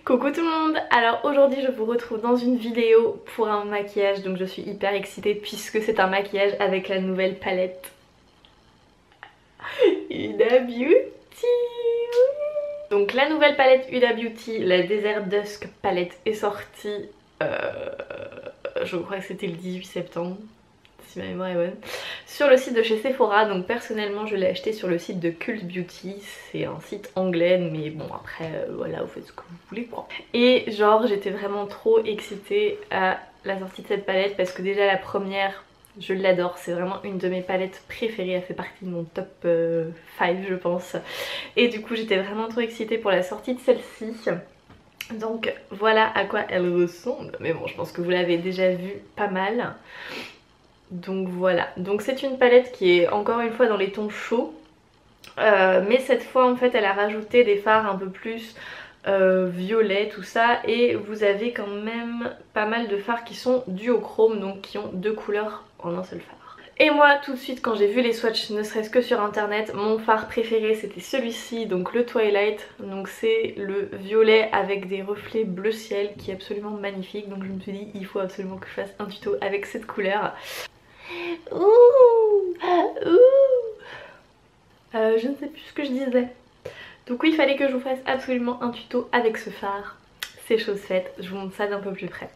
Coucou tout le monde, alors aujourd'hui je vous retrouve dans une vidéo pour un maquillage, donc je suis hyper excitée puisque c'est un maquillage avec la nouvelle palette Huda Beauty. Donc la nouvelle palette Huda Beauty, la Desert Dusk palette est sortie, je crois que c'était le 18 septembre. Si ma mémoire est bonne, sur le site de chez Sephora. Donc personnellement je l'ai acheté sur le site de Cult Beauty, c'est un site anglais mais bon après voilà, vous faites ce que vous voulez quoi. Et genre j'étais vraiment trop excitée à la sortie de cette palette parce que déjà la première je l'adore, c'est vraiment une de mes palettes préférées, elle fait partie de mon top 5 je pense. Et du coup j'étais vraiment trop excitée pour la sortie de celle-ci. Donc voilà à quoi elle ressemble, mais bon je pense que vous l'avez déjà vu pas mal. Donc voilà, donc c'est une palette qui est encore une fois dans les tons chauds, mais cette fois en fait elle a rajouté des fards un peu plus violets tout ça, et vous avez quand même pas mal de fards qui sont duochrome, donc qui ont deux couleurs en un seul fard. Et moi tout de suite quand j'ai vu les swatchs ne serait-ce que sur internet, mon fard préféré c'était celui-ci, donc le Twilight, donc c'est le violet avec des reflets bleu ciel qui est absolument magnifique, donc je me suis dit il faut absolument que je fasse un tuto avec cette couleur. Ouh, je ne sais plus ce que je disais. Donc oui, il fallait que je vous fasse absolument un tuto avec ce fard. C'est chose faite, je vous montre ça d'un peu plus près.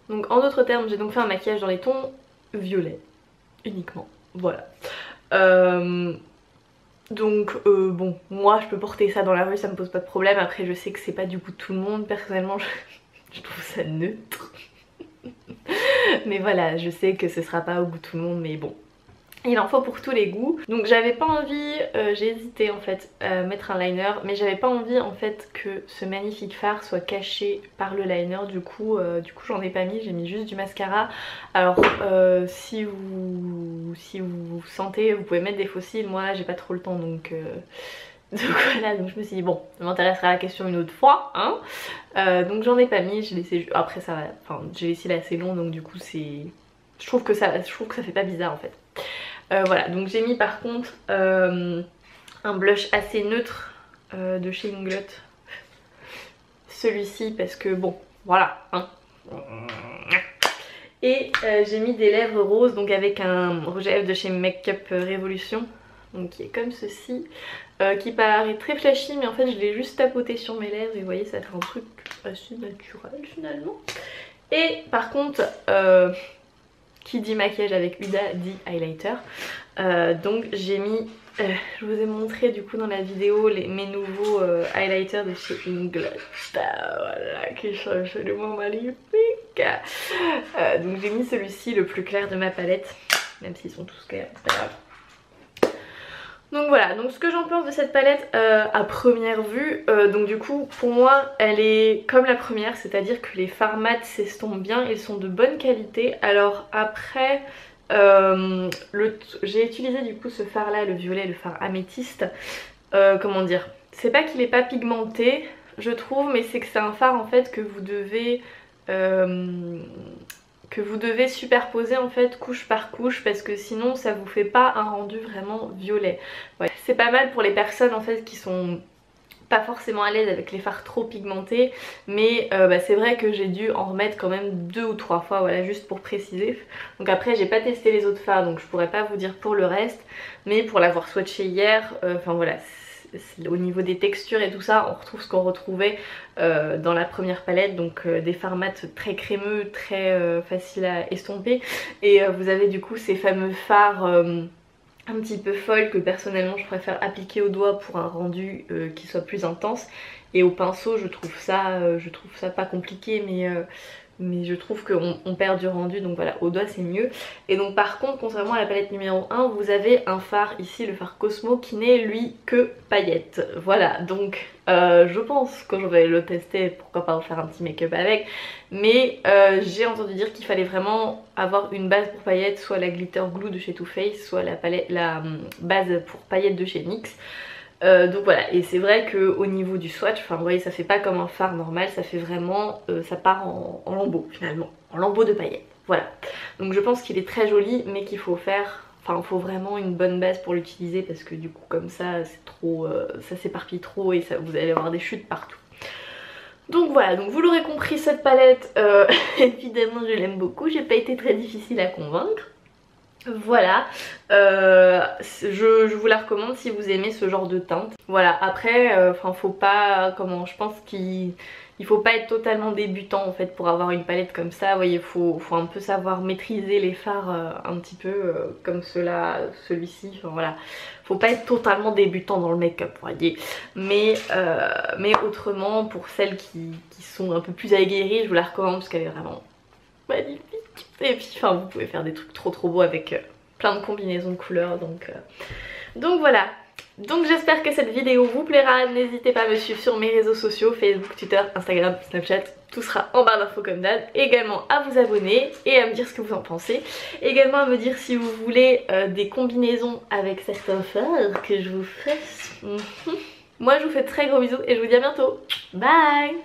Donc en d'autres termes, j'ai donc fait un maquillage dans les tons violets uniquement, voilà. Donc bon, moi je peux porter ça dans la rue, ça me pose pas de problème. Après je sais que c'est pas du goût de tout le monde, personnellement je trouve ça neutre. Mais voilà, je sais que ce sera pas au goût de tout le monde, mais bon, il en faut pour tous les goûts. Donc j'avais pas envie, j'ai hésité en fait à mettre un liner, mais j'avais pas envie en fait que ce magnifique fard soit caché par le liner. Du coup j'en ai pas mis, j'ai mis juste du mascara. Alors si vous sentez, vous pouvez mettre des faux cils, moi là j'ai pas trop le temps donc voilà, donc je me suis dit bon, je m'intéresserai à la question une autre fois hein. Donc j'en ai pas mis, j'ai laissé, après ça va, enfin j'ai les cils assez longs donc du coup c'est, je trouve que ça fait pas bizarre en fait. Voilà, donc j'ai mis par contre un blush assez neutre de chez Inglot, celui-ci parce que bon voilà hein. Et j'ai mis des lèvres roses, donc avec un rouge à lèvres de chez Makeup Revolution, donc qui est comme ceci, qui paraît très flashy mais en fait je l'ai juste tapoté sur mes lèvres et vous voyez ça fait un truc assez naturel finalement. Et par contre qui dit maquillage avec Huda dit highlighter, donc j'ai mis, je vous ai montré du coup dans la vidéo mes nouveaux highlighters de chez Inglot, voilà, qui sont absolument magnifiques. Donc j'ai mis celui-ci le plus clair de ma palette, même s'ils sont tous clairs, c'est pas grave. Donc voilà, donc ce que j'en pense de cette palette à première vue, donc du coup pour moi elle est comme la première, c'est-à-dire que les fards mat s'estompent bien, ils sont de bonne qualité. Alors après j'ai utilisé du coup ce fard là, le violet, le fard améthyste, comment dire, c'est pas qu'il est pas pigmenté je trouve, mais c'est que c'est un fard en fait que vous devez superposer en fait couche par couche, parce que sinon ça vous fait pas un rendu vraiment violet. Ouais. C'est pas mal pour les personnes en fait qui sont pas forcément à l'aise avec les fards trop pigmentés, mais c'est vrai que j'ai dû en remettre quand même 2 ou 3 fois, voilà, juste pour préciser. Donc après j'ai pas testé les autres fards donc je pourrais pas vous dire pour le reste, mais pour l'avoir swatché hier, enfin voilà, au niveau des textures et tout ça on retrouve ce qu'on retrouvait dans la première palette, donc des fards mat très crémeux, très faciles à estomper, et vous avez du coup ces fameux fards un petit peu folle que personnellement je préfère appliquer au doigt pour un rendu qui soit plus intense, et au pinceau je trouve ça pas compliqué, mais je trouve qu'on perd du rendu, donc voilà, au doigt c'est mieux. Et donc par contre contrairement à la palette numéro 1 vous avez un fard ici, le fard Cosmo, qui n'est lui que paillettes. Voilà, donc je pense que je vais le tester, pourquoi pas faire un petit make-up avec, mais j'ai entendu dire qu'il fallait vraiment avoir une base pour paillettes, soit la glitter glue de chez Too Faced, soit la base pour paillettes de chez NYX. Donc voilà, et c'est vrai qu'au niveau du swatch, enfin vous voyez ça fait pas comme un fard normal, ça fait vraiment, ça part en lambeaux finalement, en lambeaux de paillettes, voilà. Donc je pense qu'il est très joli mais qu'il faut faire Enfin, faut vraiment une bonne base pour l'utiliser parce que du coup comme ça c'est trop, ça s'éparpille trop et ça, vous allez avoir des chutes partout. Donc voilà, donc vous l'aurez compris, cette palette, évidemment je l'aime beaucoup, j'ai pas été très difficile à convaincre. Voilà, je vous la recommande si vous aimez ce genre de teinte. Voilà, après, enfin faut pas, je pense qu'il faut pas être totalement débutant en fait pour avoir une palette comme ça. Vous voyez, faut un peu savoir maîtriser les fards un petit peu comme celui-ci, enfin voilà. Faut pas être totalement débutant dans le make-up, vous voyez. Mais autrement, pour celles qui sont un peu plus aguerries, je vous la recommande parce qu'elle est vraiment magnifique. Et puis enfin vous pouvez faire des trucs trop beaux avec plein de combinaisons de couleurs, donc voilà. Donc j'espère que cette vidéo vous plaira, n'hésitez pas à me suivre sur mes réseaux sociaux, Facebook, Twitter, Instagram, Snapchat, tout sera en barre d'infos comme d'hab. Également à vous abonner et à me dire ce que vous en pensez. Également à me dire si vous voulez des combinaisons avec certains fards que je vous fasse. Moi je vous fais de très gros bisous et je vous dis à bientôt. Bye.